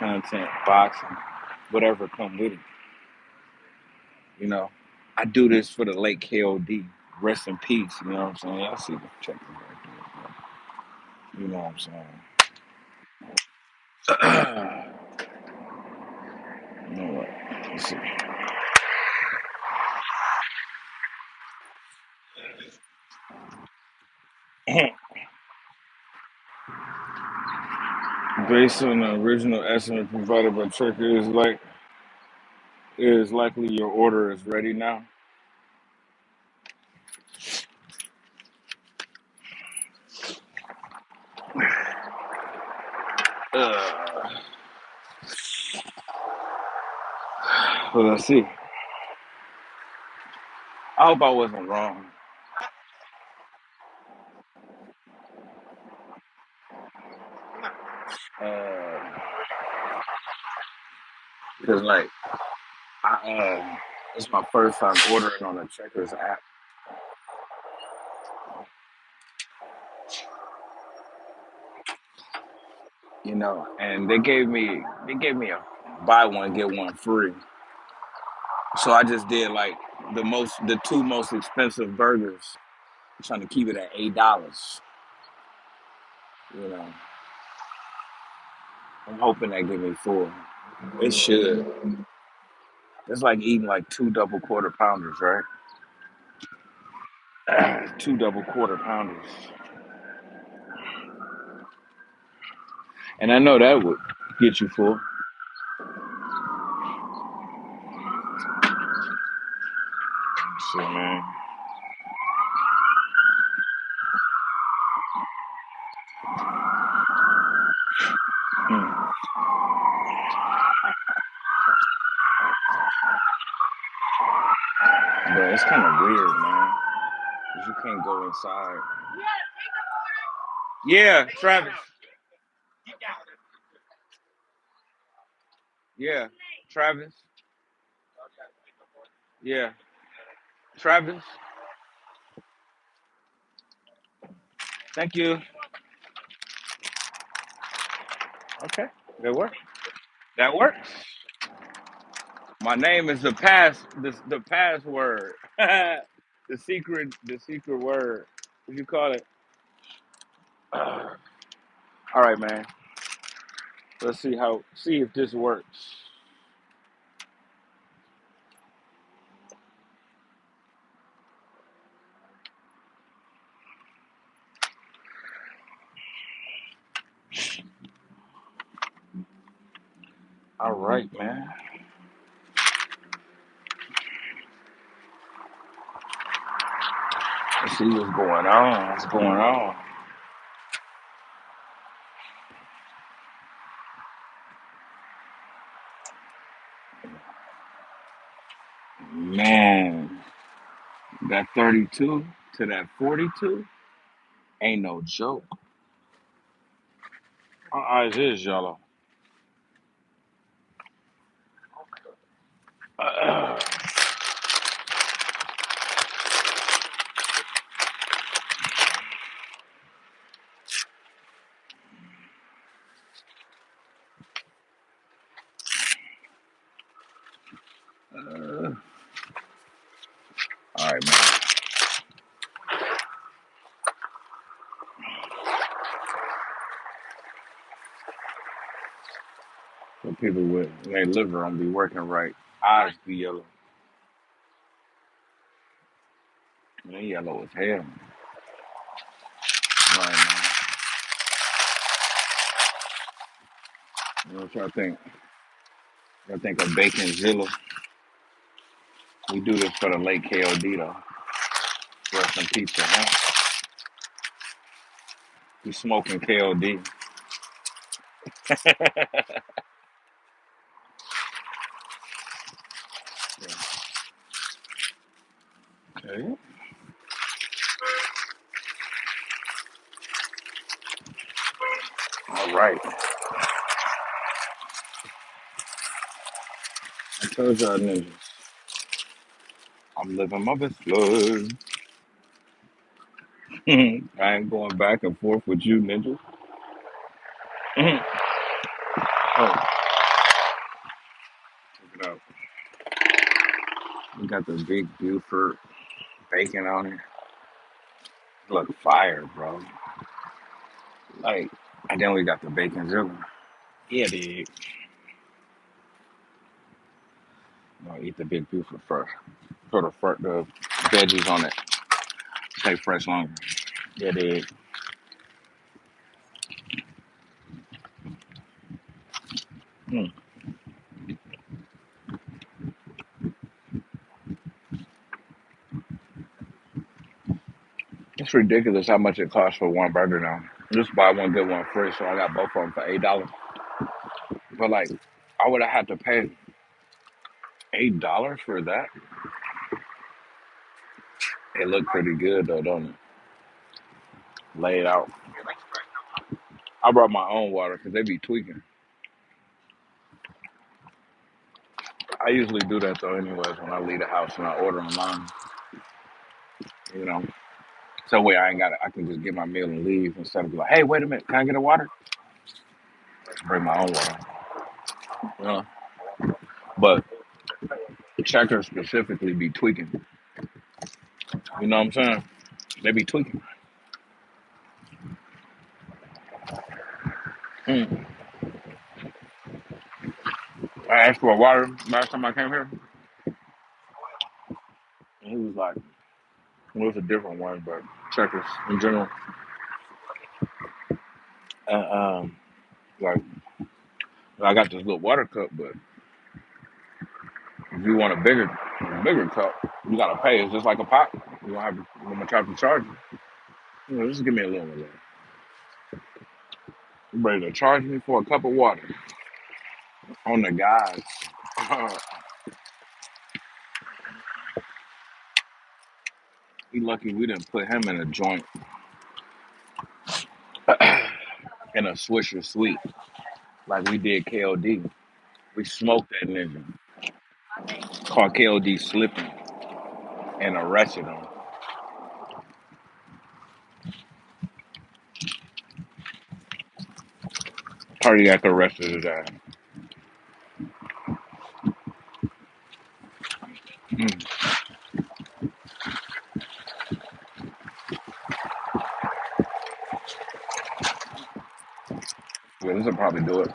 content, boxing, whatever come with it. You know, I do this for the late KOD. Rest in peace. You know what I'm saying? Y'all see the check this right there. You know what I'm saying? You know what? Let's see. Based on the original estimate provided by Trucker, it is likely your order is ready now. Uh, well, let's see. I hope I wasn't wrong. Because like it's my first time ordering on the Checkers app, and they gave me a buy one get one free. So I just did like the two most expensive burgers, trying to keep it at $8. You know, I'm hoping that give me four. It should. It's like eating like two double quarter pounders, right? Two double quarter pounders, and I know that would get you full. See, man. Hmm. But it's kind of weird, man, 'cause you can't go inside. Yeah, Travis. Yeah, Travis. Yeah, Travis. Thank you. Okay, that works. That works. My name is the password. The secret word. What you call it? All right, man. Let's see if this works. All right, man. Let's see what's going on. What's going on? Man, that 32 to that 42 ain't no joke. My eyes is yellow. Uh, all right, man. So people with their liver don't be working right. Eyes be yellow. Man, yellow as hell. Right, man. You know what y'all think? Y'all think of Bacon Zilla? We do this for the late KOD though. Rest in peace to him. We smoking KOD. Okay. All right. I told y'all niggas, I'm living my best life. I ain't going back and forth with you niggas. Oh, got the big Buford bacon on it. Look fire, bro. Like, and then we got the bacon drizzle. Yeah, dude. I'll eat the big Buford first. Put the veggies on it. Stay fresh longer. Yeah, dude. Mm. It's ridiculous how much it costs for one burger now. Just buy one, get one free, so I got both of them for $8. But like, I would have had to pay $8 for that. It looked pretty good though, don't it? Laid out. I brought my own water because they be tweaking. I usually do that though, anyways, when I leave the house and I order online. You know, so way I ain't got I can just get my meal and leave instead of like, hey, wait a minute, can I get a water? Bring my own water. You know, but checkers specifically be tweaking. You know what I'm saying? They be tweaking. Mm. I asked for a water last time I came here, and he was like, well, it's a different one, but checkers in general. And like, I got this little water cup, but if you want a bigger cup, you gotta pay. It's just like a pot. You gonna have to, I'm gonna try to charge you. You know, just give me a little one. You ready to charge me for a cup of water on the guys? He lucky we didn't put him in a joint in a Swisher Sweet like we did KOD. We smoked that nigga. Caught KOD slipping and arrested him. Cardiac arrested his ass. Mm. Yeah, this will probably do it.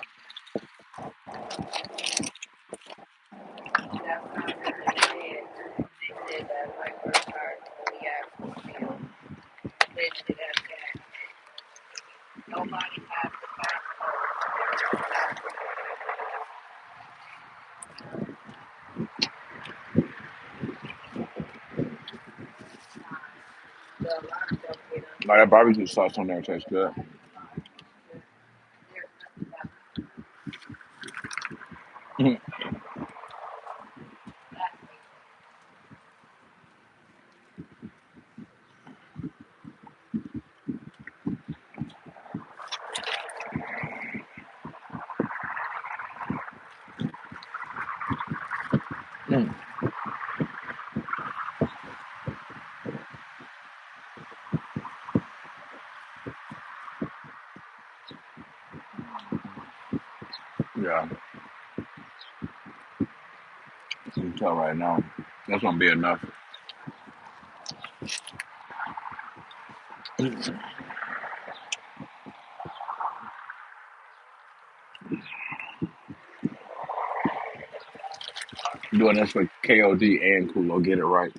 Like that barbecue sauce on there tastes good. Mm. Mm. Yeah, you can tell right now. That's gonna be enough. Doing this for KOD and Kulo. Get it right.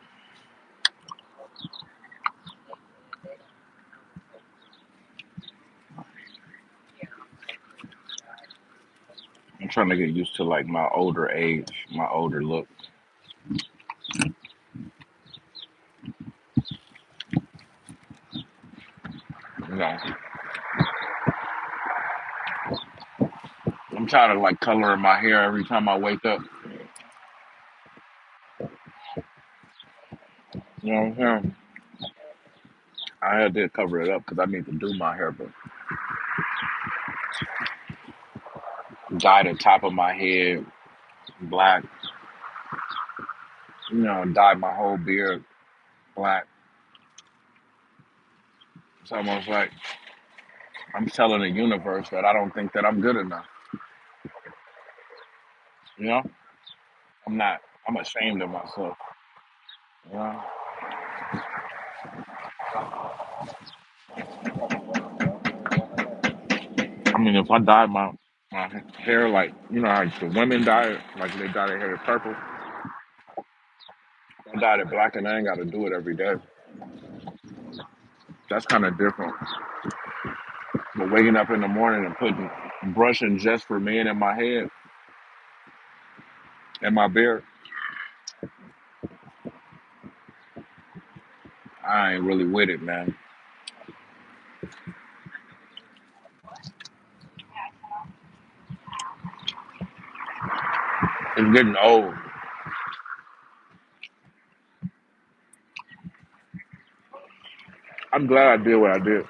I'm trying to get used to like my older age, my older look. You know, I'm tired of like coloring my hair every time I wake up. You know what I'm saying? I had to cover it up because I need to do my hair, but dye the top of my head black. You know, dye my whole beard black. It's almost like I'm telling the universe that I don't think that I'm good enough. You know, I'm not. I'm ashamed of myself. You know? I mean, if I dyed my hair like how the women dye it, like they dye their hair purple. If I dyed it black and I ain't got to do it every day. That's kind of different. But waking up in the morning and putting brushing just for men in my head and my beard, I ain't really with it, man. It's getting old. I'm glad I did what I did.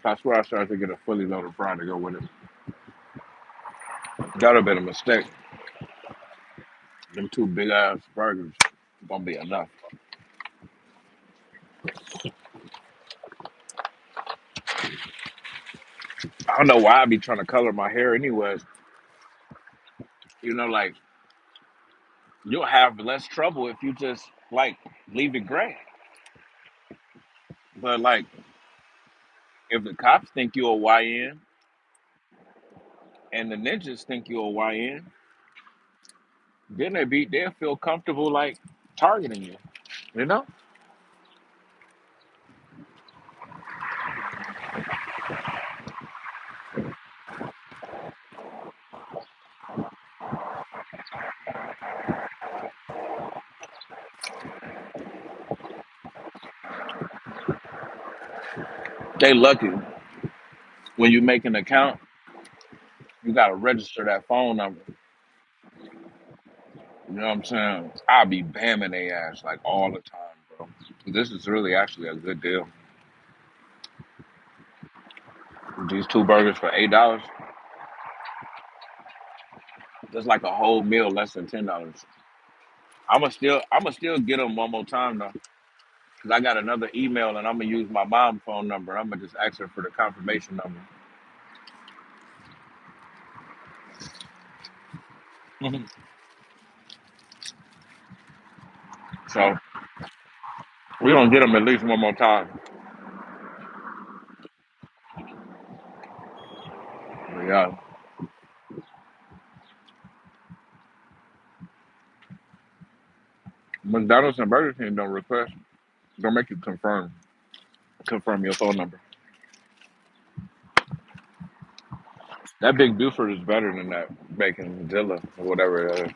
I swear I started to get a fully loaded fry to go with it. That'd have been a mistake. Them two big ass burgers gonna be enough. I don't know why I be trying to color my hair anyways. Like you'll have less trouble if you just like leave it gray. But like if the cops think you're a YN and the ninjas think you're a YN, then they'll feel comfortable like targeting you. You know? They lucky. When you make an account, you gotta register that phone number. You know what I'm saying? I'll be bamming their ass like all the time, bro. This is really actually a good deal. These two burgers for $8. That's like a whole meal less than $10. I'ma still get them one more time though, cause I got another email and I'm gonna use my mom's phone number. I'm gonna just ask her for the confirmation number. Mhm. So we gonna get them at least one more time. But yeah, McDonald's and Burger King don't make you confirm your phone number. That Big Buford is better than that Bacon Zilla or whatever it is.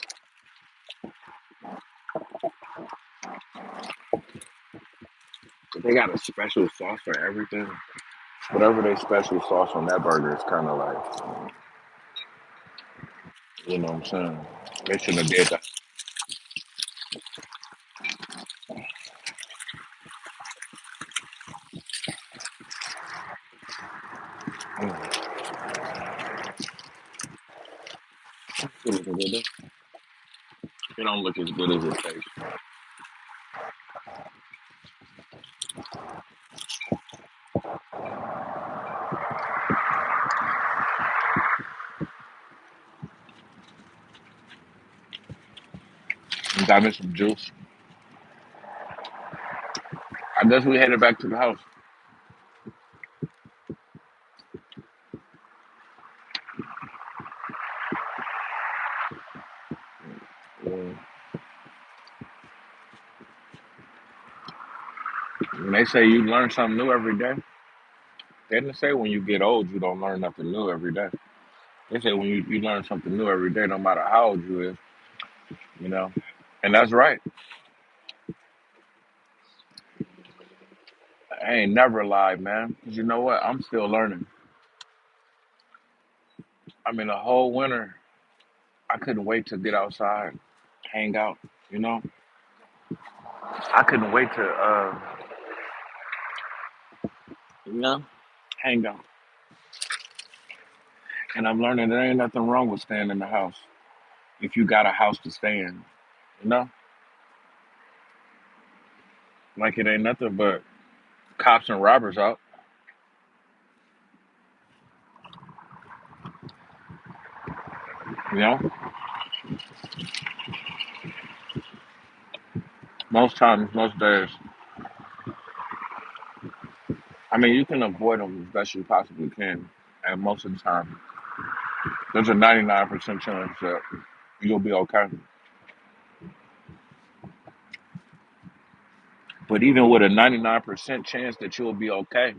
But they got a special sauce for everything. Whatever they special sauce on that burger is kind of like, you know what I'm saying? They shouldn't have did that. Mm. It look good, though. It don't look as good as it tastes. Got me some juice. I guess we headed back to the house. Mm. When they say you learn something new every day, they didn't say when you get old you don't learn nothing new every day. They say when you learn something new every day, no matter how old you is, you know. And that's right. I ain't never lied, man. 'Cause you know what? I'm still learning. I mean, the whole winter, I couldn't wait to get outside, hang out, you know. I couldn't wait to, you know, hang out. And I'm learning there ain't nothing wrong with staying in the house if you got a house to stay in, you know. Like it ain't nothing but cops and robbers out, you know. Most times, most days. I mean, you can avoid them as best you possibly can. And most of the time, there's a 99% chance that you'll be okay. But even with a 99% chance that you'll be okay,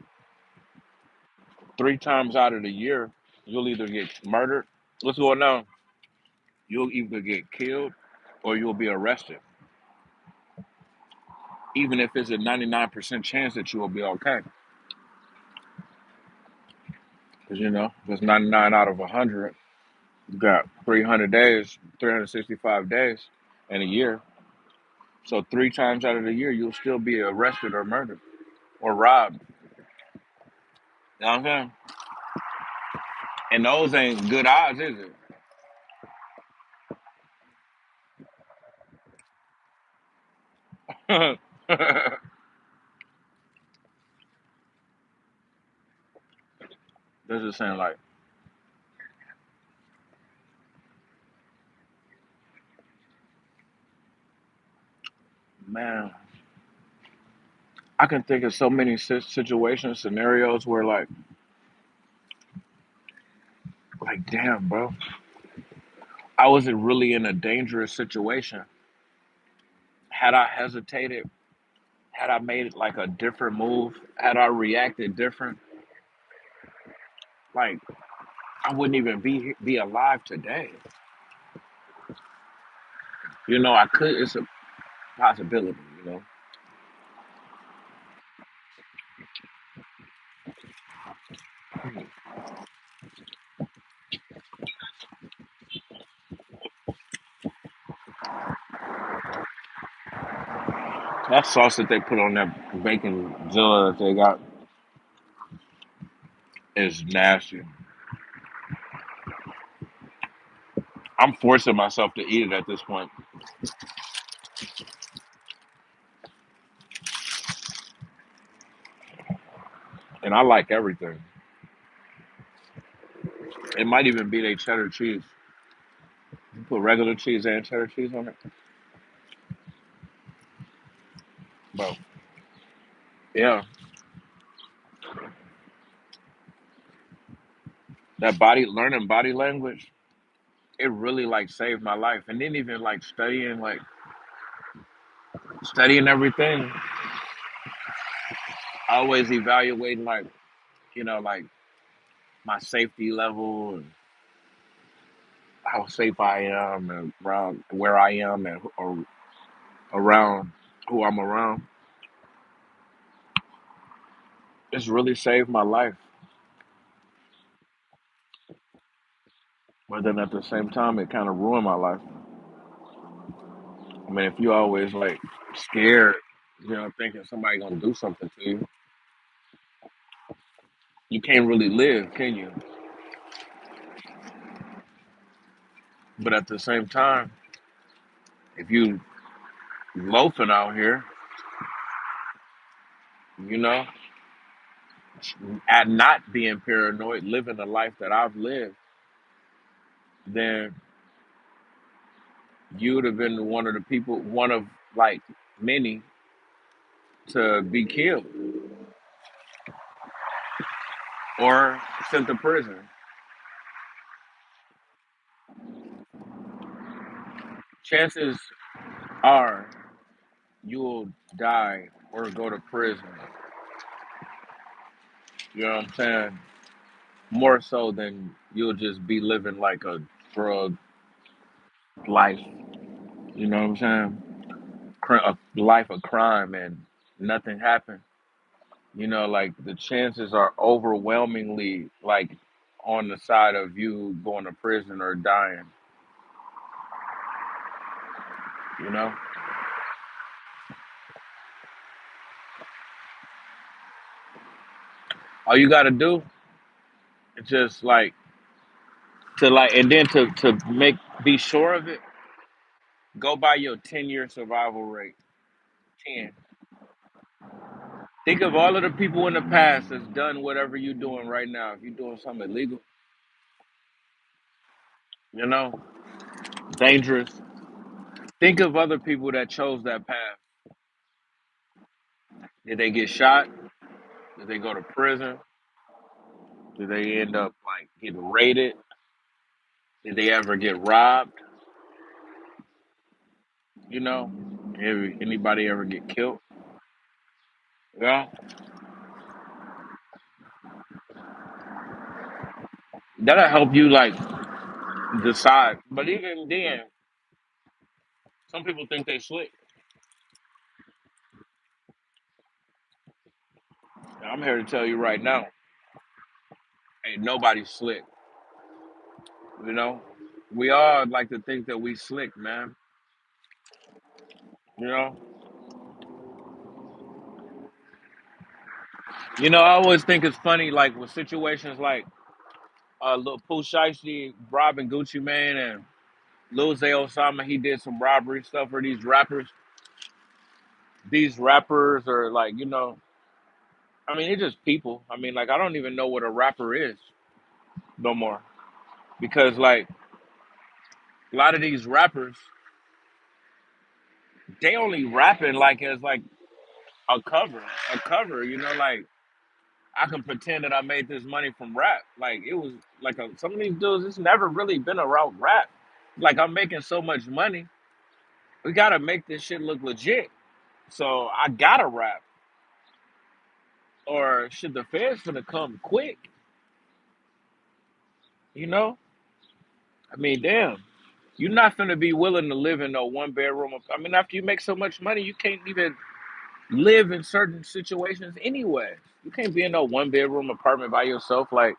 3 times out of the year, you'll either get murdered. What's going on? You'll either get killed or you'll be arrested. Even if it's a 99% chance that you will be okay. Because, there's 99 out of 100. You got 300 days, 365 days in a year. So 3 times out of the year, you'll still be arrested or murdered or robbed. You know what I'm saying? And those ain't good odds, is it? That's just saying, like, man, I can think of so many situations, scenarios where, damn, bro, I wasn't really in a dangerous situation. Had I hesitated, had I made like a different move, had I reacted different, like I wouldn't even be alive today. I could. It's a possibility. That sauce that they put on that bacon zilla that they got is nasty. I'm forcing myself to eat it at this point, and I like everything. It might even be a cheddar cheese. You put regular cheese and cheddar cheese on it, but yeah, that learning body language, it really like saved my life. And then even like studying everything, always evaluating like my safety level and how safe I am and around where I am and or around who I'm around. It's really saved my life. But then at the same time, it kind of ruined my life. I mean, if you always like scared, thinking somebody gonna do something to you, you can't really live, can you? But at the same time, if you loafing out here, you know, at not being paranoid, living the life that I've lived, then you would have been one of like many to be killed or sent to prison. Chances are you'll die or go to prison. You know what I'm saying? More so than you'll just be living like a drug life. You know what I'm saying? A life of crime and nothing happened. Like the chances are overwhelmingly like on the side of you going to prison or dying. You know, all you got to do is just like and then to make be sure of it. Go by your 10-year survival rate. 10. Think of all of the people in the past that's done whatever you're doing right now. If you're doing something illegal, you know, dangerous. Think of other people that chose that path. Did they get shot? Did they go to prison? Did they end up like getting raided? Did they ever get robbed? You know, anybody ever get killed? Yeah, that'll help you like decide. But even then, some people think they slick. I'm here to tell you right now, ain't nobody slick. You know, we all like to think that we slick, man. You know, I always think it's funny, like with situations like Lil Pooh Shiesty robbing Gucci Mane and Lil Zay Osama. He did some robbery stuff for these rappers. These rappers are like, I mean, it's just people. I mean, like, I don't even know what a rapper is no more because, like, a lot of these rappers, they only rapping like as like a cover. Like I can pretend that I made this money from rap. Like it was like some of these dudes, it's never really been around rap. Like I'm making so much money, we gotta make this shit look legit. So I gotta rap, or should the feds finna come quick? You know? I mean, damn. You're not gonna be willing to live in no one bedroom. I mean, after you make so much money, you can't even live in certain situations anyway. You can't be in no one bedroom apartment by yourself, like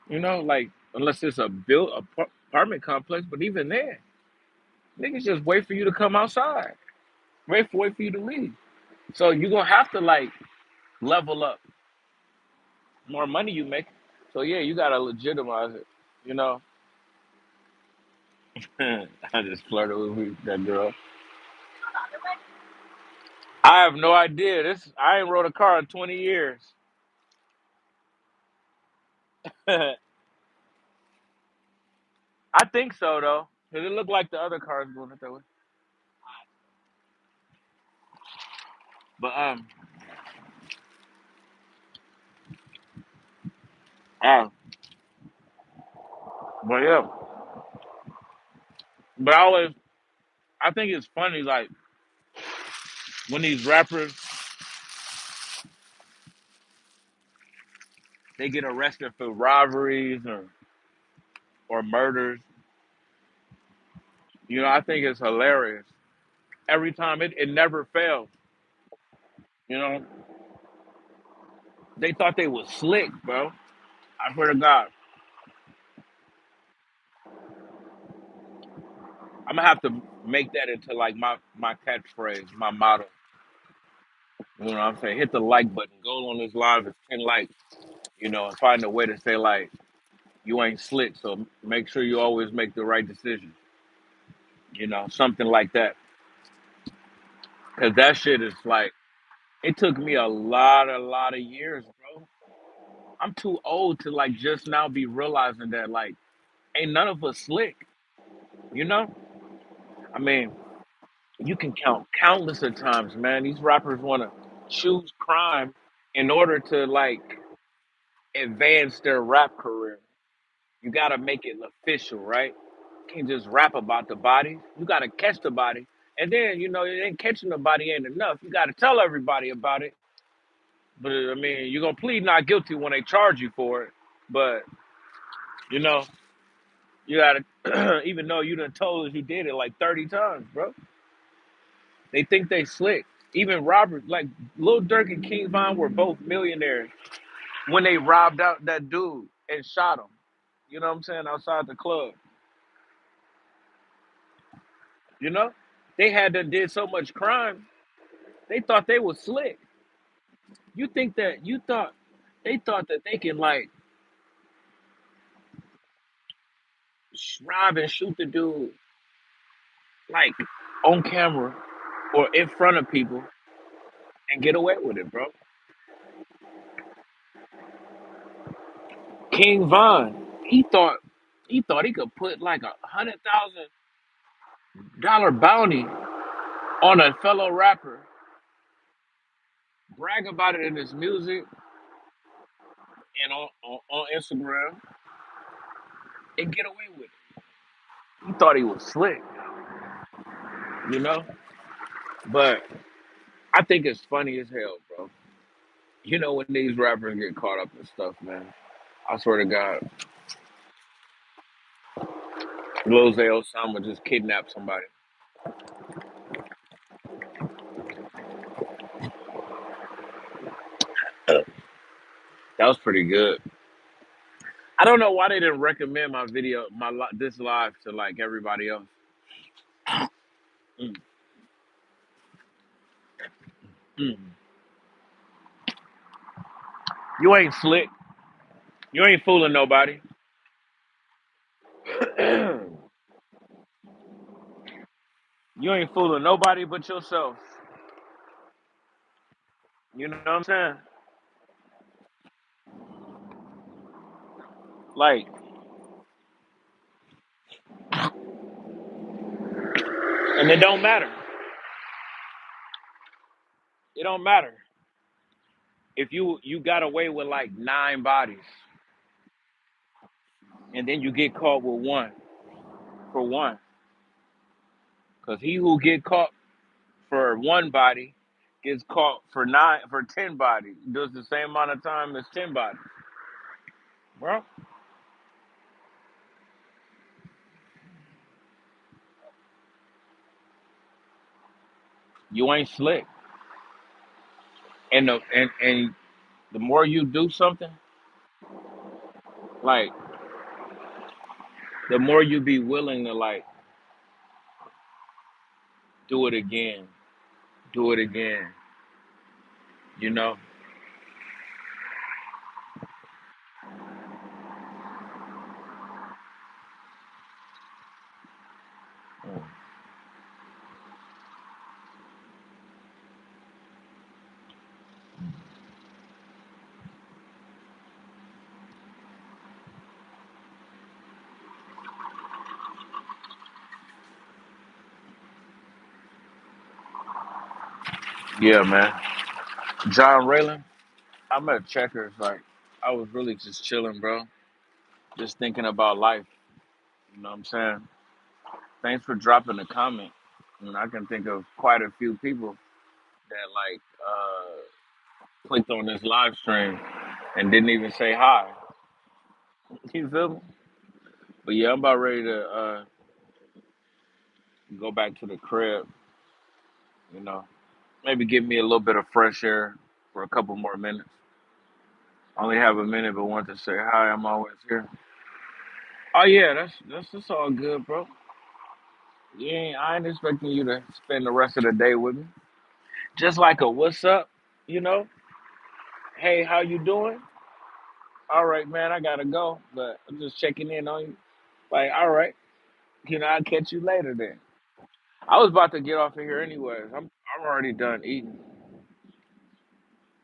like unless it's a built apartment complex. But even then, niggas just wait for you to come outside, wait for you to leave. So you gonna have to like level up. More money you make, so yeah, you gotta legitimize it. You know, I just flirted with that girl. I have no idea. I ain't rode a car in 20 years. I think so though, cause it looked like the other cars going it that way. But uh, but yeah, but I think it's funny like when these rappers they get arrested for robberies or murders. I think it's hilarious. Every time it never fails. You know, they thought they was slick, bro. I swear to God, I'm gonna have to make that into like my catchphrase, my motto. You know what I'm saying? Hit the like button. Go on this live. It's 10 likes. And find a way to say like you ain't slick. So make sure you always make the right decision. Something like that. Cause that shit is like it took me a lot of years, bro. I'm too old to like just now be realizing that like ain't none of us slick. You know? I mean, you can count countless of times, man. These rappers want to choose crime in order to like advance their rap career. You got to make it official, right? You can't just rap about the body. You got to catch the body. And then, it ain't catching the body ain't enough. You got to tell everybody about it. But I mean, you're going to plead not guilty when they charge you for it. But, you know, you got to, even though you done told us you did it like 30 times, bro. They think they slick. Even Robert, like Lil Durk and King Von were both millionaires when they robbed out that dude and shot him. You know what I'm saying? Outside the club. You know? They did so much crime, they thought they was slick. They thought that they can like rob and shoot the dude like on camera or in front of people and get away with it, bro. King Von, he thought he could put like $100,000 bounty on a fellow rapper brag about it in his music and on Instagram and get away with it. He thought he was slick, you know? But I think it's funny as hell, bro. You know when these rappers get caught up in stuff, man. I swear to God, Lil Zay Osama just kidnapped somebody. That was pretty good. I don't know why they didn't recommend my video, this live to like everybody else. Mm, mm. You ain't slick. You ain't fooling nobody. You ain't fooling nobody but yourself. You know what I'm saying? Like, and it don't matter. It don't matter if you got away with like 9 bodies, and then you get caught with one for one. Because he who get caught for one body gets caught for 10 bodies. Does the same amount of time as 10 bodies, bro. You ain't slick, and the more you do something, like the more you be willing to like do it again, do it again. You know. Mm. Yeah, man. John Raylan. I'm at Checkers. Like I was really just chilling, bro. Just thinking about life. You know what I'm saying? Thanks for dropping a comment. And I can think of quite a few people that like clicked on this live stream and didn't even say hi. You feel me? But yeah, I'm about ready to go back to the crib. You know, maybe give me a little bit of fresh air for a couple more minutes. I only have a minute, but want to say hi. I'm always here. Oh yeah, that's all good, bro. I ain't expecting you to spend the rest of the day with me. Just like a what's up, you know? Hey, how you doing? All right, man, I gotta go, but I'm just checking in on you. Like, all right, I'll catch you later then. I was about to get off of here anyways. I'm already done eating,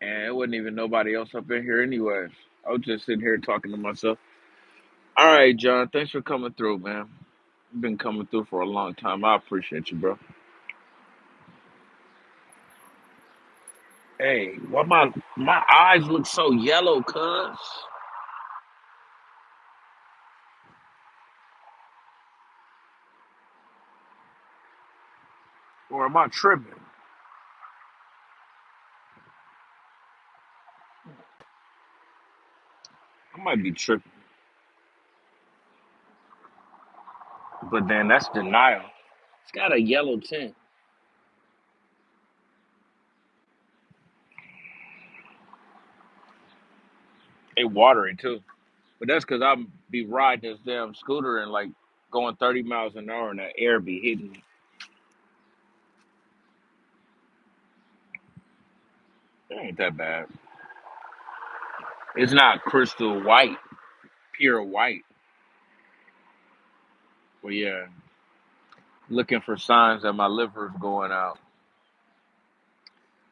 and it wasn't even nobody else up in here anyways. I was just sitting here talking to myself. All right, John, thanks for coming through, man. You've been coming through for a long time. I appreciate you, bro. Hey, why my eyes look so yellow, cuz? Or am I tripping? I might be tripping, but then that's denial. It's got a yellow tint. It watery too. But that's because I'm be riding this damn scooter and like going 30 miles an hour and that air be hitting me. It ain't that bad. It's not crystal white, pure white. But yeah, looking for signs that my liver's going out.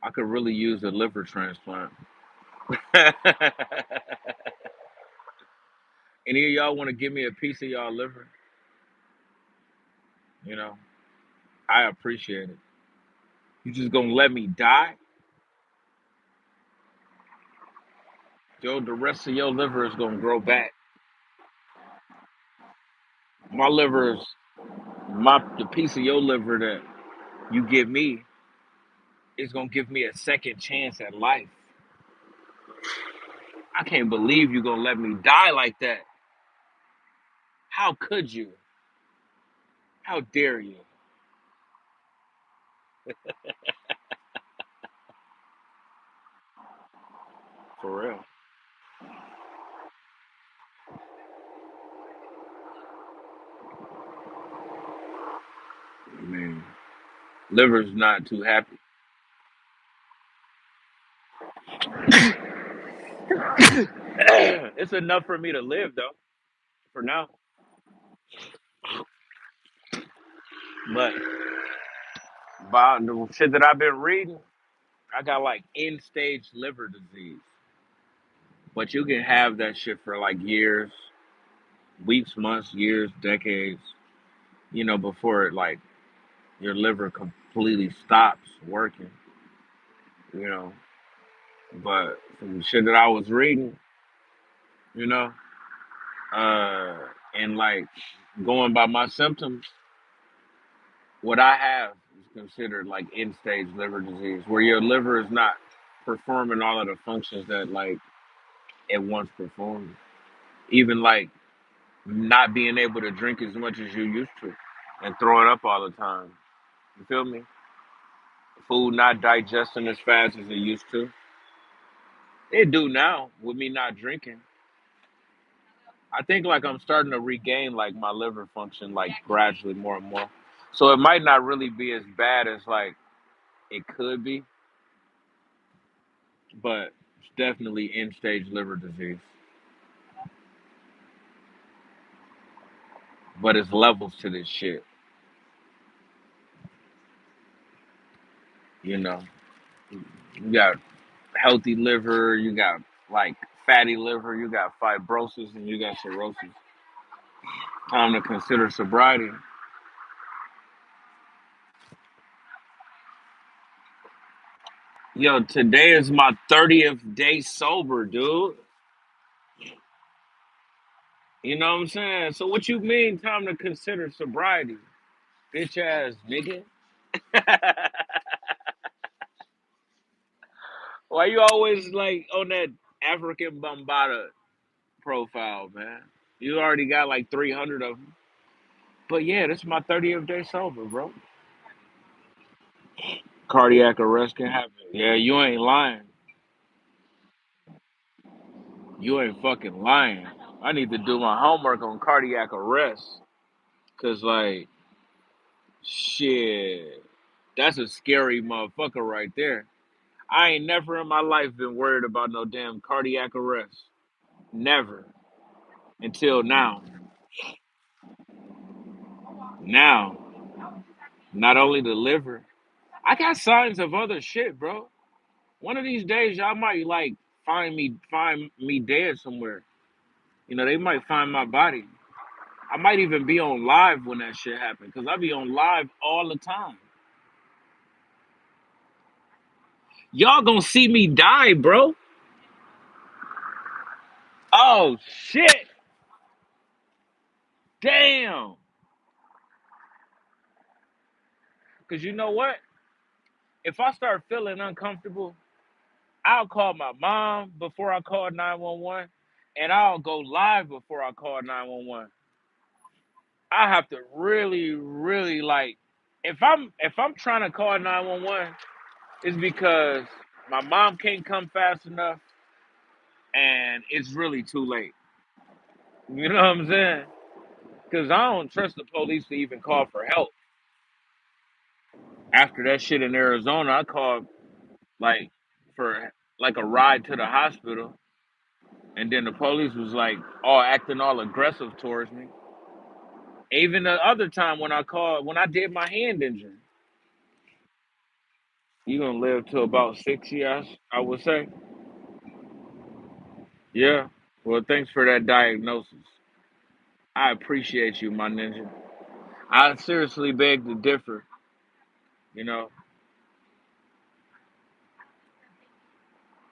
I could really use a liver transplant. Any of y'all want to give me a piece of y'all liver? You know, I appreciate it. You just gonna let me die? Yo, the rest of your liver is gonna grow back. My liver is the piece of your liver that you give me is gonna give me a second chance at life. I can't believe you gonna let me die like that. How could you? How dare you? For real. Man, liver's not too happy. It's enough for me to live though, for now. But by the shit that I've been reading, I got like end stage liver disease. But you can have that shit for like years, weeks, months, years, decades, before it like your liver completely stops working, you know. But from the shit that I was reading, you know, uh, and like going by my symptoms, what I have is considered like end stage liver disease, where your liver is not performing all of the functions that like it once performed. Even like not being able to drink as much as you used to and throwing up all the time. You feel me? Food not digesting as fast as it used to. It do now with me not drinking. I think like I'm starting to regain like my liver function like gradually more and more. So it might not really be as bad as like it could be, but it's definitely end stage liver disease. But it's levels to this shit, you know. You got healthy liver, you got like fatty liver, you got fibrosis, and you got cirrhosis. Time to consider sobriety. Yo, today is my 30th day sober, dude. You know what I'm saying? So what you mean time to consider sobriety? Bitch ass nigga. Why you always like on that African Bombada profile, man? You already got like 300 of them. But yeah, this is my 30th day sober, bro. Cardiac arrest can happen. Yeah, you ain't lying. You ain't fucking lying. I need to do my homework on cardiac arrest. Cause like, shit, that's a scary motherfucker right there. I ain't never in my life been worried about no damn cardiac arrest. Never. Until now. Now, not only the liver, I got signs of other shit, bro. One of these days, y'all might like find me dead somewhere. They might find my body. I might even be on live when that shit happens, cause I be on live all the time. Y'all gonna see me die, bro. Oh shit! Damn. Cause you know what? If I start feeling uncomfortable, I'll call my mom before I call 911, and I'll go live before I call 911. I have to really, really like if I'm trying to call 911, it's because my mom can't come fast enough and it's really too late. You know what I'm saying? Because I don't trust the police to even call for help. After that shit in Arizona, I called like for like a ride to the hospital, and then the police was like all acting all aggressive towards me. Even the other time when I did my hand injury, you gonna live to about 6 years, I would say. Yeah. Well, thanks for that diagnosis. I appreciate you, my ninja. I seriously beg to differ. You know,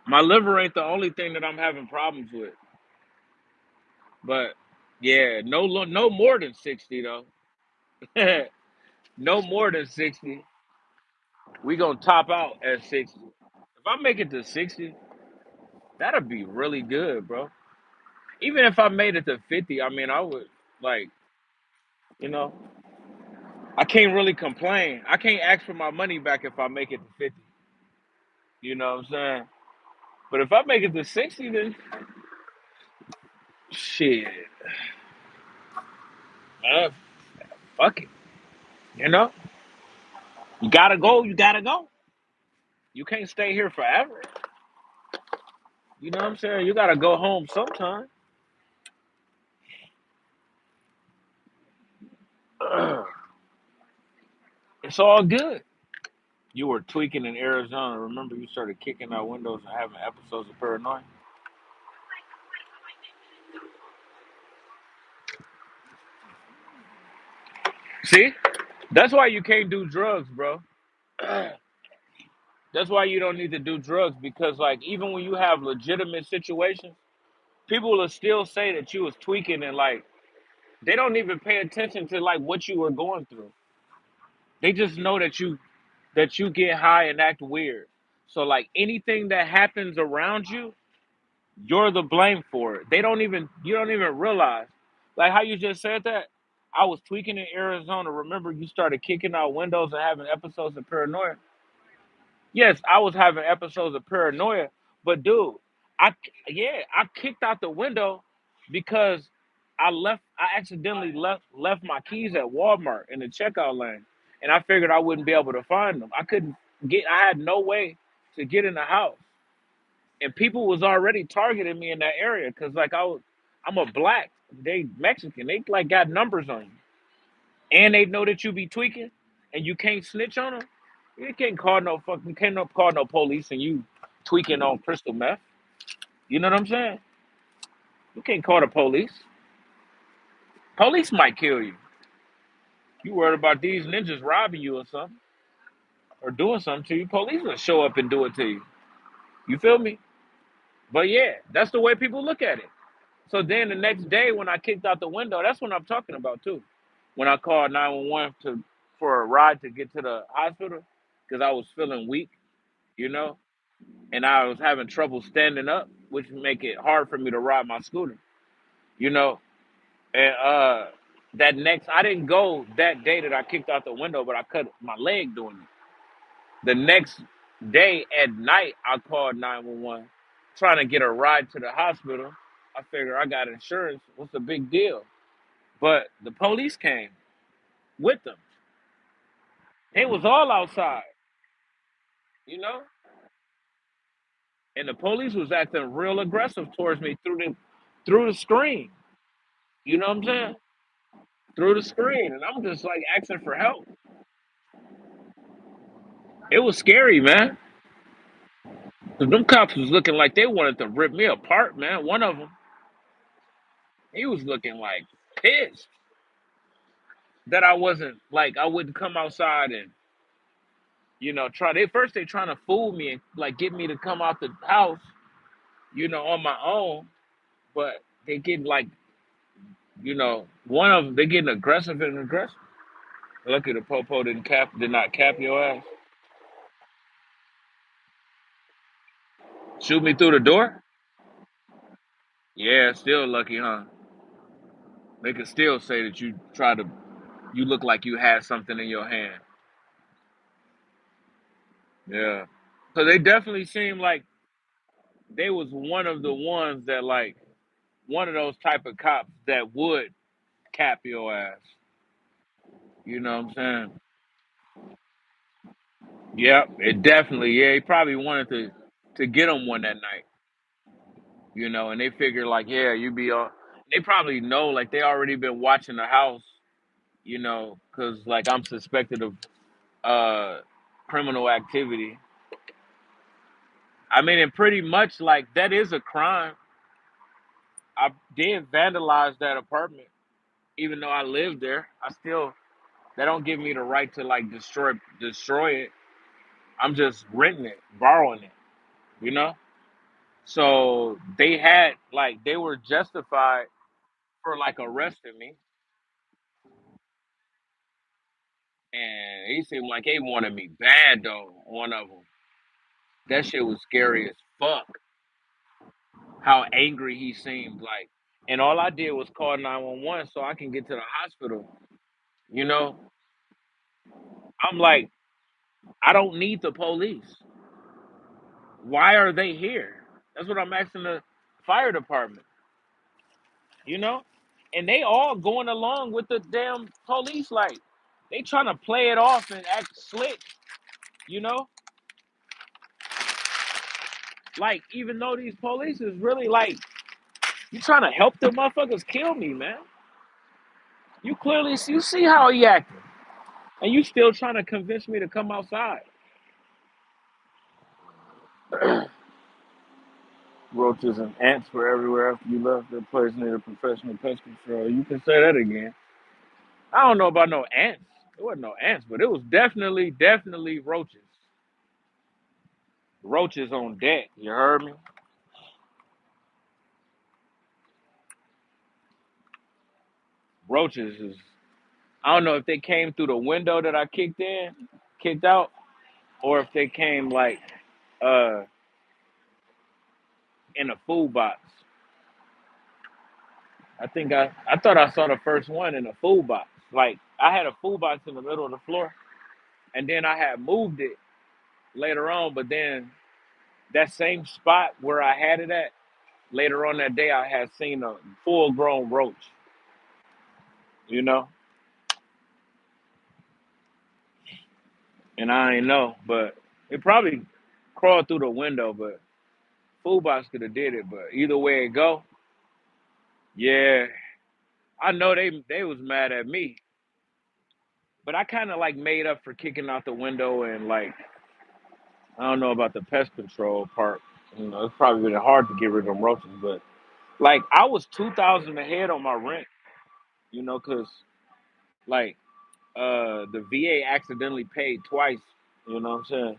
My liver ain't the only thing that I'm having problems with, but yeah, no more than 60 though. No more than 60. We gonna top out at 60. If I make it to 60, that'll be really good, bro. Even if I made it to 50, I mean, I would like, you know, I can't really complain. I can't ask for my money back if I make it to 50. You know what I'm saying? But if I make it to 60, then shit, uh, fuck it. You know, you gotta go. You gotta go. You can't stay here forever. You know what I'm saying? You gotta go home sometime. It's all good. You were tweaking in Arizona. Remember, you started kicking out windows and having episodes of paranoia. See, that's why you can't do drugs, bro. That's why you don't need to do drugs because, like, even when you have legitimate situations, people will still say that you was tweaking and like they don't even pay attention to like what you were going through. They just know that you get high and act weird. So like anything that happens around you, you're the blame for it. They don't even you don't even realize. Like how you just said that. I was tweaking in Arizona. Remember you started kicking out windows and having episodes of paranoia? Yes, I was having episodes of paranoia, but dude, I yeah, I kicked out the window because I accidentally left my keys at Walmart in the checkout lane, and I figured I wouldn't be able to find them. I couldn't get I had no way to get in the house, and people was already targeting me in that area because like I'm a black, they Mexican, they like got numbers on you, and they know that you be tweaking, and you can't snitch on them. You can't call no fucking can't no call no police and you tweaking on crystal meth. You know what I'm saying? You can't call the police. Police might kill you. You worried about these ninjas robbing you or something or doing something to you. Police will show up and do it to you. You feel me? But yeah, that's the way people look at it. So then the next day when I kicked out the window, that's what I'm talking about too. When I called 911 to for a ride to get to the hospital because I was feeling weak, you know, and I was having trouble standing up, which make it hard for me to ride my scooter, you know. And that next, I didn't go that day that I kicked out the window, but I cut my leg doing it. The next day at night, I called 911, trying to get a ride to the hospital. I figured I got insurance. What's the big deal? But the police came with them. They was all outside, you know, and the police was acting real aggressive towards me through the screen. You know what I'm saying? Through the screen, and I'm just like asking for help. It was scary, man. 'Cause them cops was looking like they wanted to rip me apart, man. One of them, he was looking like pissed that I wasn't like I wouldn't come outside and try. They trying to fool me and like get me to come out the house, on my own. But they getting like one of them they getting aggressive and aggressive. Lucky the popo did not cap your ass. Shoot me through the door. Yeah, still lucky, huh? They could still say that you look like you had something in your hand. Yeah. So they definitely seemed like they was one of the ones that like one of those type of cops that would cap your ass. You know what I'm saying? Yep, it definitely. Yeah, he probably wanted to get him one that night. And they figure like, yeah, you be all. They probably know like they already been watching the house. Because like I'm suspected of uh criminal activity. I mean, and pretty much like that is a crime. I did vandalize that apartment, even though I lived there. I still That don't give me the right to like destroy it. I'm just renting it, borrowing it. You know. So they had like they were justified for like arresting me, and he seemed like they wanted me bad though. One of them, that shit was scary as fuck. How angry he seemed like, and all I did was call 911 so I can get to the hospital. You know, I'm like, I don't need the police. Why are they here? That's what I'm asking the fire department. You know, and they all going along with the damn police. Like they trying to play it off and act slick. You know, like even though these police is really like you trying to help the motherfuckers kill me, man. You see how he acting, and you still trying to convince me to come outside. Roaches and ants were everywhere after you left. That place needed professional pest control. You can say that again. I don't know about no ants. There wasn't no ants, but it was definitely roaches. Roaches on deck. You heard me? Roaches is. I don't know if they came through the window that I kicked out, or if they came like uh in a food box. I thought I saw the first one in a food box. Like I had a food box in the middle of the floor, and then I had moved it later on. But then that same spot where I had it at later on that day, I had seen a full grown roach. You know, and I ain't know, but it probably crawled through the window. But food box could have did it. But either way it go, yeah, I know they was mad at me. But I kind of like made up for kicking out the window and like I don't know about the pest control part. You know, it's probably been hard to get rid of them roaches, but like I was 2,000 ahead on my rent. You know, cause like the VA accidentally paid twice. You know what I'm saying?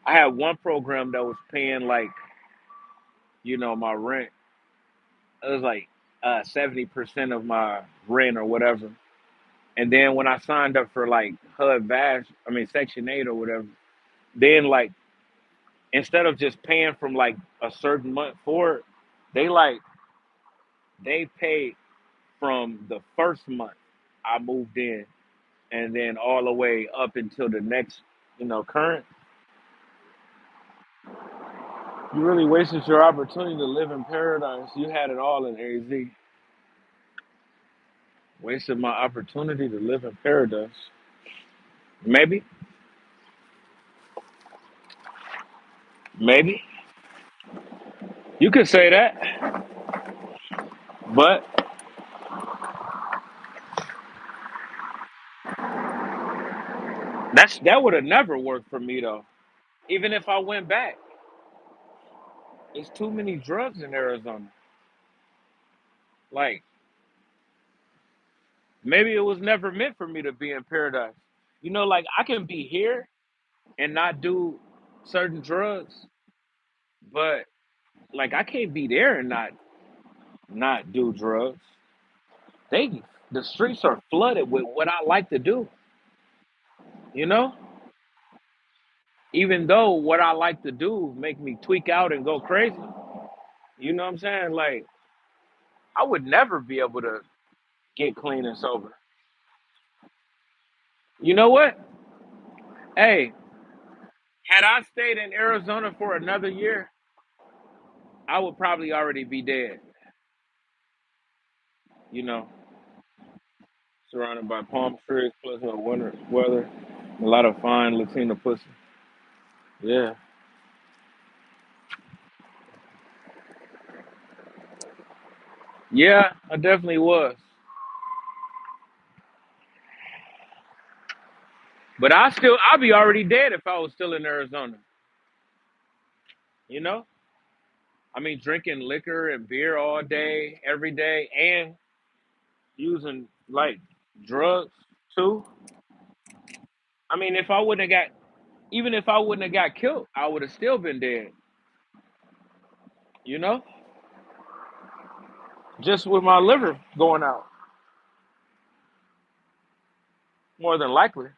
I had one program that was paying like my rent. It was like 70% of my rent or whatever. And then when I signed up for like HUD Vash, I mean Section 8 or whatever, then like instead of just paying from like a certain month forward, they like they paid from the first month I moved in and then all the way up until the next, current. You really wasted your opportunity to live in paradise. You had it all in AZ. Wasted my opportunity to live in paradise. Maybe, maybe. You could say that, but that would have never worked for me though. Even if I went back, there's too many drugs in Arizona. Like maybe it was never meant for me to be in paradise. Like I can be here and not do certain drugs, but like I can't be there and not do drugs. They the streets are flooded with what I like to do, you know? Even though what I like to do make me tweak out and go crazy. You know what I'm saying? Like I would never be able to get clean and sober. You know what? Hey, had I stayed in Arizona for another year, I would probably already be dead. You know, surrounded by palm trees, pleasant winter weather, a lot of fine Latina pussy. Yeah, yeah, I definitely was. But I'd be already dead if I was still in Arizona. You know, I mean, drinking liquor and beer all day, every day, and using like drugs too. I mean, even if I wouldn't have got killed, I would have still been dead. You know, just with my liver going out, more than likely.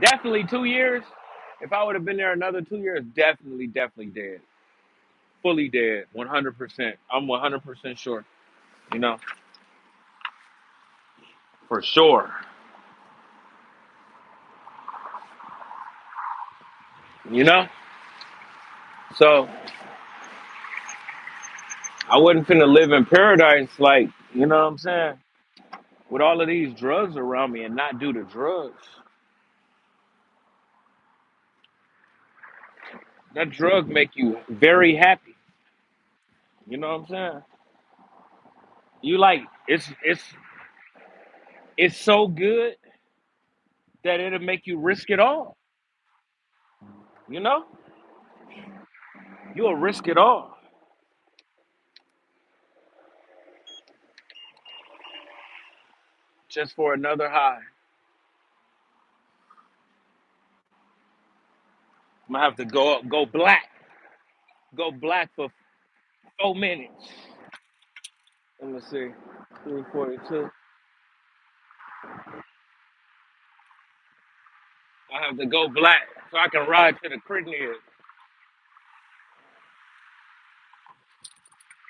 Definitely 2 years. If I would have been there another 2 years, definitely, definitely dead. Fully dead, 100%. I'm 100% sure. You know, for sure. You know, so I wasn't finna live in paradise, like, you know what I'm saying, with all of these drugs around me and not do the drugs. That drug make you very happy. You know what I'm saying? You like it's so good that it'll make you risk it all. You know, you'll risk it all just for another high. I'm gonna have to go black for 4 minutes. Let me see, 342. I have to go black so I can ride to the crib.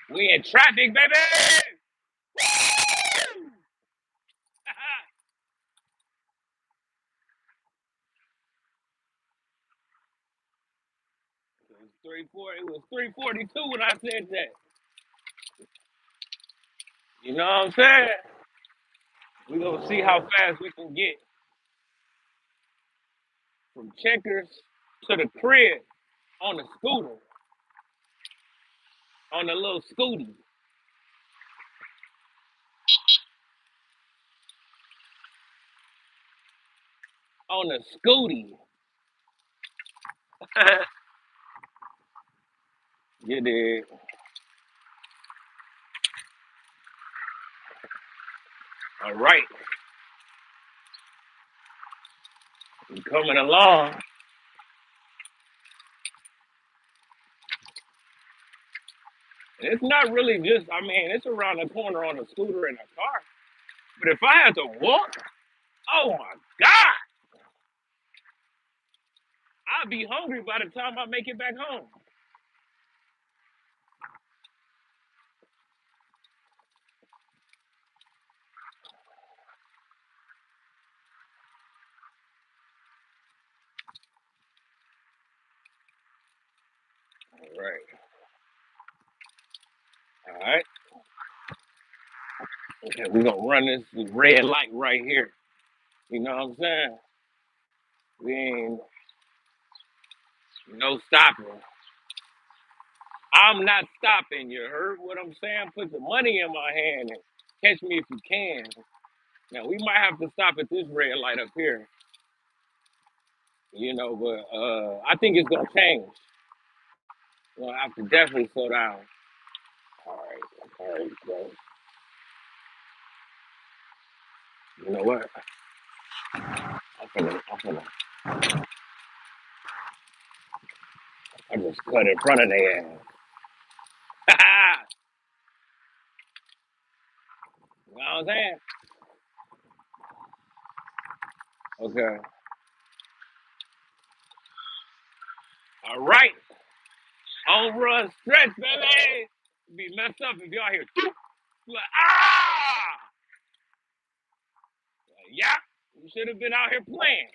We in traffic, baby. It was 340. It was 342 when I said that. You know what I'm saying? We gonna see how fast we can get from Checkers to the crib on the scooter, on the little scooty, on the scooty. You did. All right. We coming along. It's not really just. I mean, it's around the corner on a scooter and a car. But if I had to walk, oh my God, I'd be hungry by the time I make it back home. All right. All right. Okay, we're gonna run this red light right here. You know what I'm saying? We ain't no stopping. I'm not stopping. You heard what I'm saying? Put the money in my hand and catch me if you can. Now we might have to stop at this red light up here, you know, but I think it's gonna change. We'll have to definitely slow down. All right, bro. You know what? I just cut in front of their ass. You know what I'm saying? Okay. All right. Home run stretch, baby. Be messed up if y'all hear. Like, ah! Yeah. You should have been out here playing.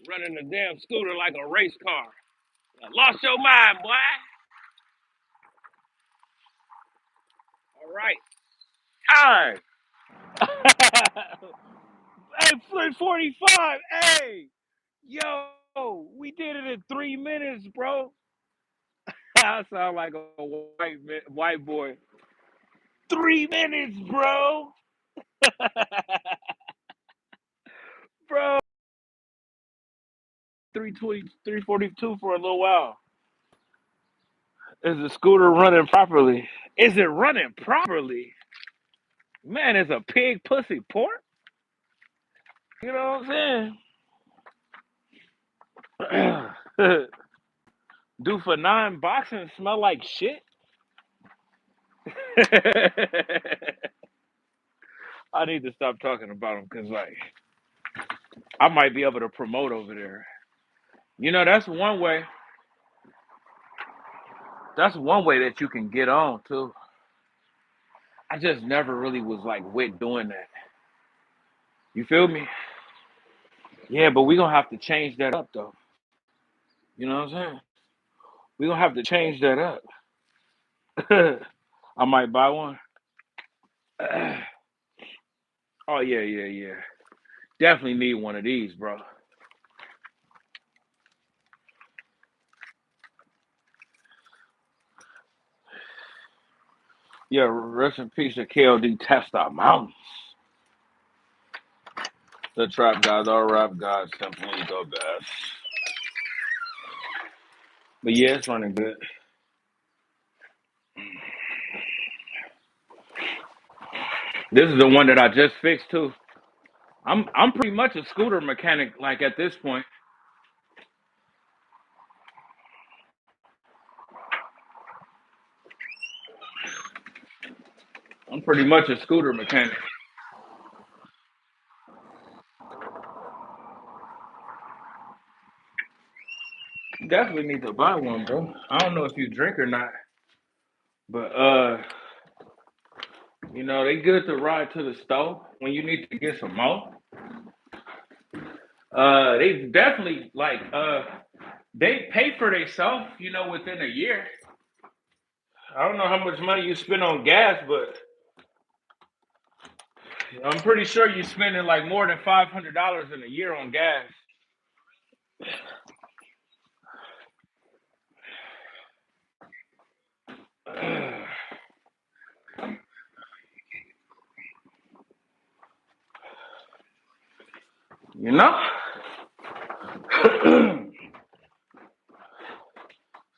Running a damn scooter like a race car. I lost your mind, boy. All right. Time. Hey, 345. Hey, yo, we did it in 3 minutes, bro. I sound like a white boy. 3 minutes, bro. Bro, 320, 342 for a little while. Is the scooter running properly? Is it running properly? Man, is a pig pussy pork? You know what I'm saying? Do for nine boxing smell like shit? I need to stop talking about them because, like, I might be able to promote over there. You know, that's one way. That's one way that you can get on too. I just never really was like with doing that. You feel me? Yeah, but we gonna have to change that up though. You know what I'm saying? We gonna have to change that up. I might buy one. Oh yeah, yeah, yeah. Definitely need one of these, bro. Yeah, rest in peace to KLD Test Our Mountains. The trap gods, all rap gods, simply the best. But yeah, it's running good. This is the one that I just fixed too. I'm pretty much a scooter mechanic, like at this point. I'm pretty much a scooter mechanic. You definitely need to buy one, bro. I don't know if you drink or not, but you know, they good to ride to the store when you need to get some more. They definitely like they pay for themselves, you know, within a year. I don't know how much money you spend on gas, but I'm pretty sure you're spending like more than $500 in a year on gas. You know?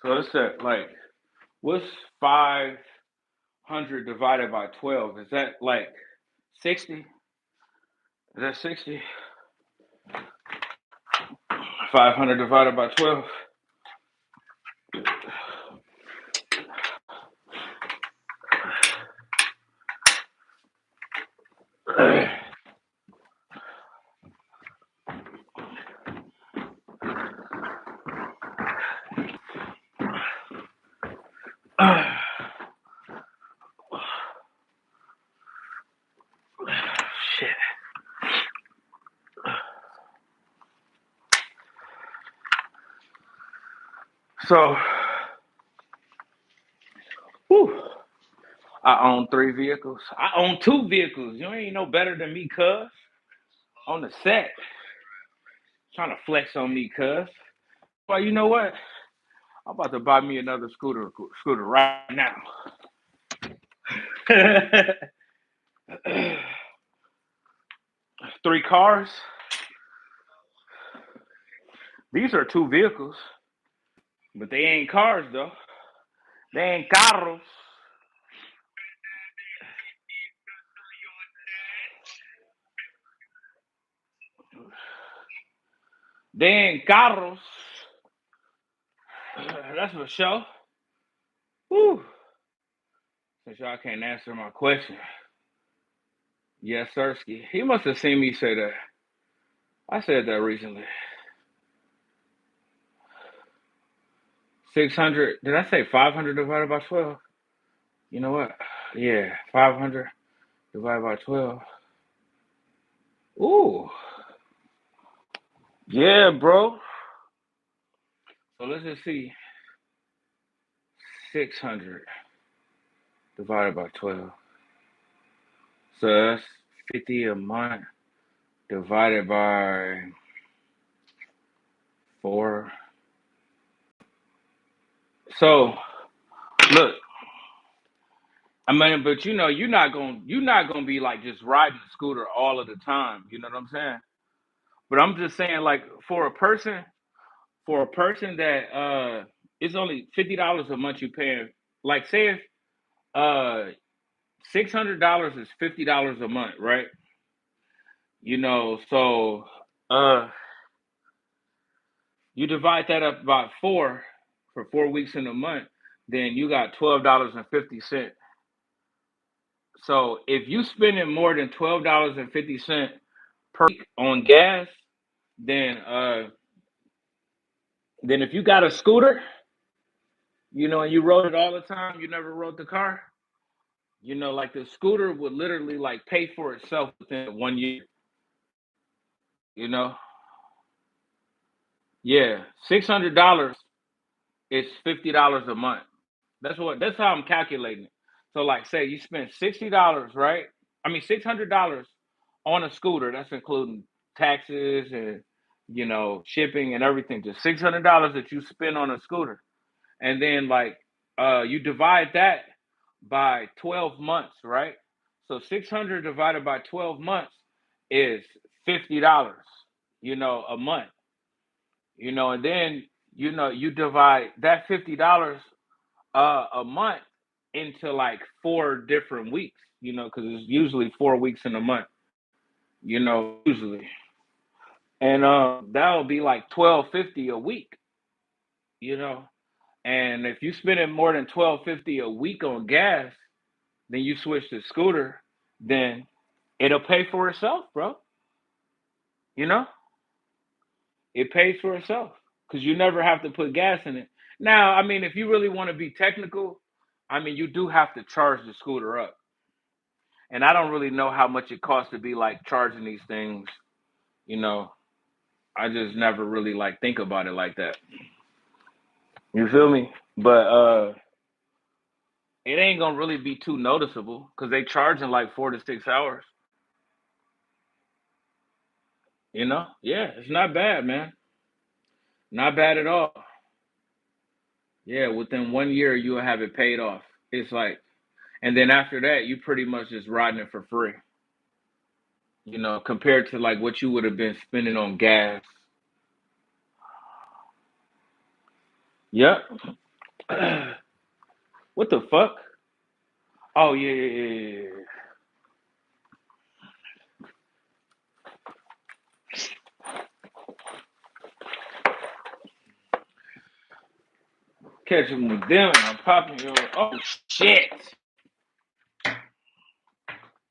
So it's at like, what's 500 divided by 12? Is that like 60? Is that 60? 500 divided by 12? Shit. So, whew, I own 3 vehicles. I own 2 vehicles. You ain't no better than me, cuz. On the set. Trying to flex on me, cuz. Well, you know what? I'm about to buy me another scooter right now. 3 cars. These are 2 vehicles, but they ain't cars though. They ain't carros. They ain't carros. That's for sure. Whew. Since y'all can't answer my question. Yes, Sirski. He must have seen me say that. I said that recently. 600. Did I say 500 divided by 12? You know what? Yeah, 500 divided by 12. Ooh. Yeah, bro. So let's just see. 600 divided by 12. So that's 50 a month divided by 4. So look, I mean, but you know, you're not gonna be like just riding a scooter all of the time. You know what I'm saying? But I'm just saying, like, for a person that it's only $50 a month you paying. Like, say if $600 is $50 a month, right? You know, so uh you divide that up by 4. for 4 weeks in a month, then you got $12.50. So if you spending more than $12.50 per week on gas, then if you got a scooter, and you rode it all the time, you never rode the car, like the scooter would literally like pay for itself within 1 year. You know, yeah, $600 is $50 a month. That's how I'm calculating it. So like, say you spend $60, right? I mean $600 on a scooter. That's including taxes and shipping and everything. Just $600 that you spend on a scooter, and then like you divide that by 12 months, right? So 600 divided by 12 months is $50, a month, and then you divide that $50 a month into like 4 different weeks, because it's usually 4 weeks in a month, usually, and that'll be like 1250 a week, you know. And if you spending more than 1250 a week on gas, then you switch to scooter, then it'll pay for itself, bro. You know, it pays for itself because you never have to put gas in it. Now, I mean, if you really want to be technical, I mean, you do have to charge the scooter up. And I don't really know how much it costs to be like charging these things, you know. I just never really like think about it like that. You feel me? But it ain't gonna really be too noticeable because they charge in like 4 to 6 hours. Yeah, it's not bad, man. Not bad at all. Yeah, within 1 year you'll have it paid off. It's like, and then after that you pretty much just riding it for free. Compared to like what you would have been spending on gas. Yep. What the fuck? Oh yeah, yeah, yeah, yeah, yeah. Catching with them and I'm popping your. Oh shit!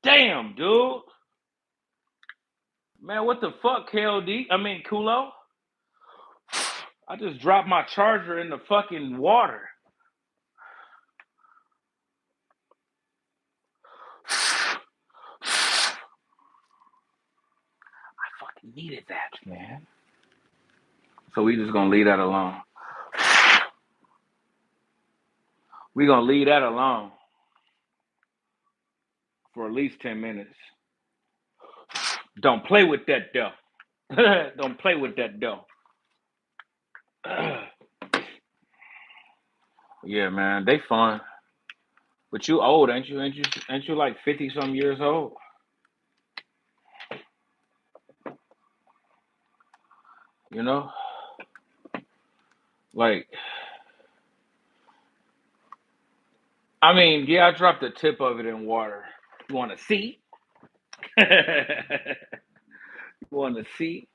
Damn, dude. Man, what the fuck, KLD? I mean, Kulo. I just dropped my charger in the fucking water. I fucking needed that, man. So we just gonna leave that alone. We gonna leave that alone for at least 10 minutes. Don't play with that though. Don't play with that though. Yeah, man, they fun. But you old, ain't you? Ain't you like 50 some years old? You know, like, I mean, yeah, I dropped the tip of it in water. You want to see? You want to see?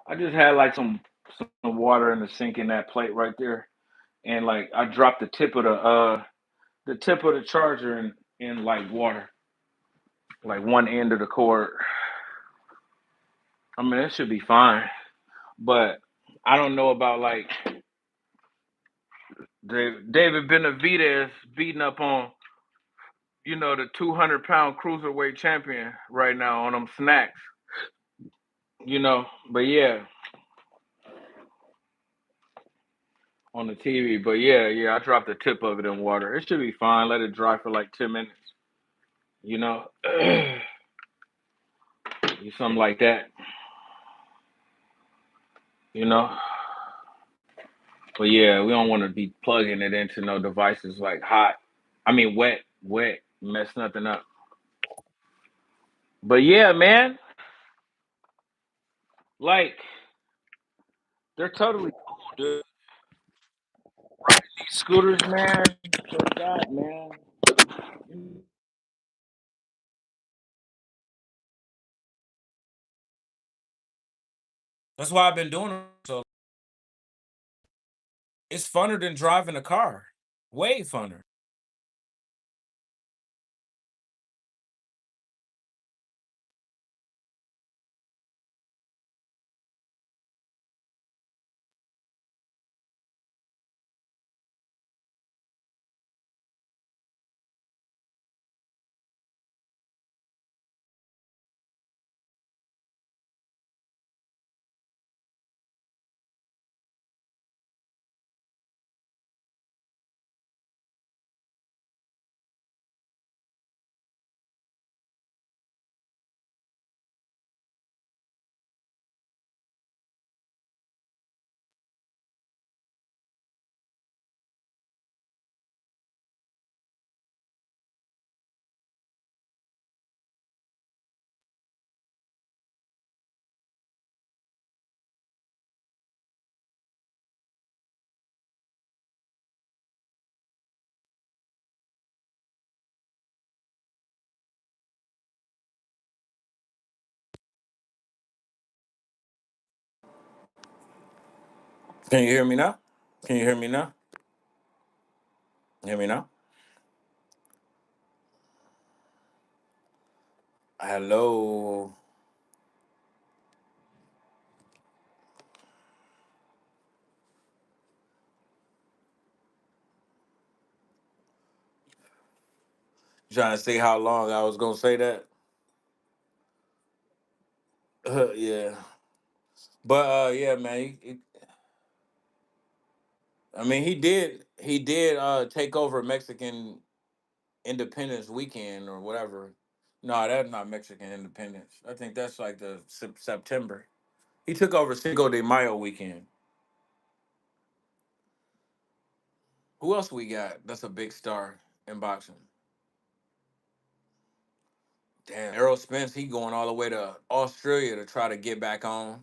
I just had like some water in the sink in that plate right there, and like I dropped the tip of the charger in like water, like one end of the cord. I mean, it should be fine, but I don't know about like David Benavidez beating up on the 200-pound cruiserweight champion right now on them snacks. But yeah, on the TV. But yeah, yeah, I dropped the tip of it in water. It should be fine. Let it dry for like 10 minutes. You know, something like that. You know. But yeah, we don't want to be plugging it into no devices like hot. I mean, wet, mess nothing up. But yeah, man, like they're totally cool, dude. These scooters, man. So God, man. That's why I've been doing it. So It's funner than driving a car. Way funner. Can you hear me now? Can you hear me now? Hear me now? Hello. Trying to see how long I was gonna say that. Yeah, but yeah, man. I mean, he did take over Mexican Independence Weekend or whatever. No, that's not Mexican Independence. I think that's like the September. He took over Cinco de Mayo weekend. Who else we got? That's a big star in boxing. Damn, Errol Spence. He going all the way to Australia to try to get back on.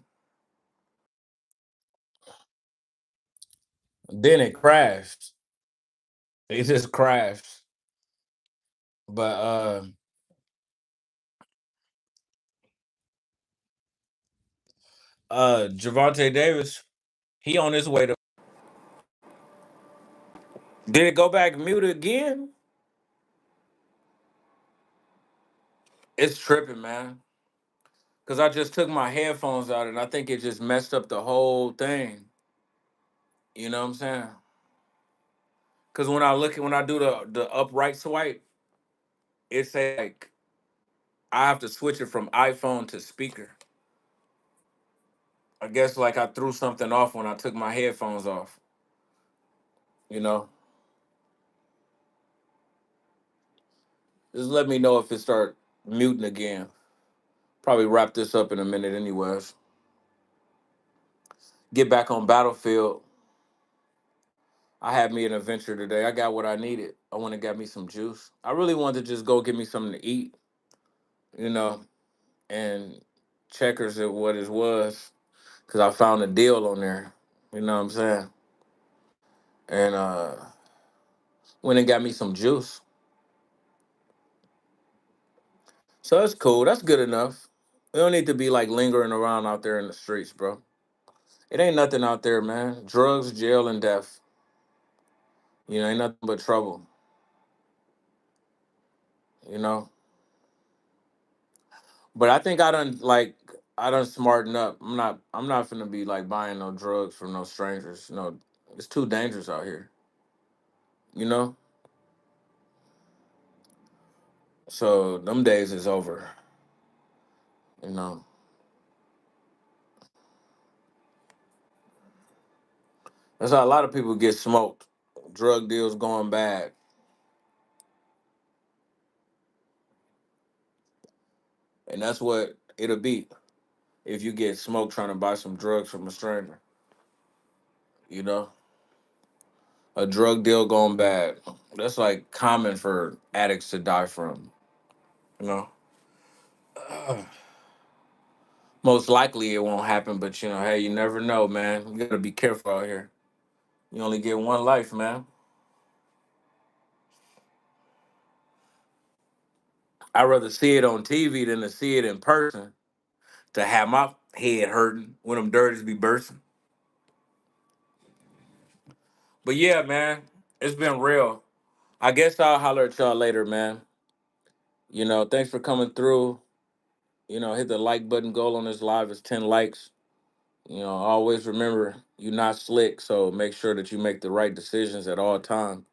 Then it crashed. It just crashed. But Javante Davis, he on his way to. Did it go back mute again? It's tripping, man. Cause I just took my headphones out and I think it just messed up the whole thing. You know what I'm saying? Cause when I do the upright swipe, it say like I have to switch it from iPhone to speaker. I guess like I threw something off when I took my headphones off. You know, just let me know if it start muting again. Probably wrap this up in a minute, anyways. Get back on Battlefield. I had me an adventure today. I got what I needed. I went and got me some juice. I really wanted to just go get me something to eat, you know, and checkers at what it was because I found a deal on there. You know what I'm saying? And went and got me some juice. So that's cool. That's good enough. We don't need to be like lingering around out there in the streets, bro. It ain't nothing out there, man. Drugs, jail, and death. You know, ain't nothing but trouble. You know. But I think I done smarten up. I'm not finna be like buying no drugs from no strangers. No, it's too dangerous out here. You know? So them days is over. You know. That's how a lot of people get smoked. Drug deals going bad. And that's what it'll be if you get smoked trying to buy some drugs from a stranger. You know? A drug deal going bad. That's like common for addicts to die from. You know? Most likely it won't happen, but hey, you never know, man. You gotta be careful out here. You only get one life, man. I'd rather see it on TV than to see it in person. To have my head hurting when them dirties be bursting. But yeah, man, it's been real. I guess I'll holler at y'all later, man. Thanks for coming through. Hit the like button. Goal on this live is 10 likes. Always remember you're not slick, so make sure that you make the right decisions at all time.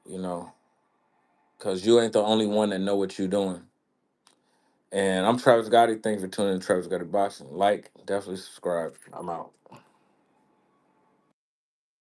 You know, because you ain't the only one that know what you're doing. And I'm Travis Gotti. Thanks for tuning in to Travis Gotti Boxing. Like, definitely subscribe. I'm out.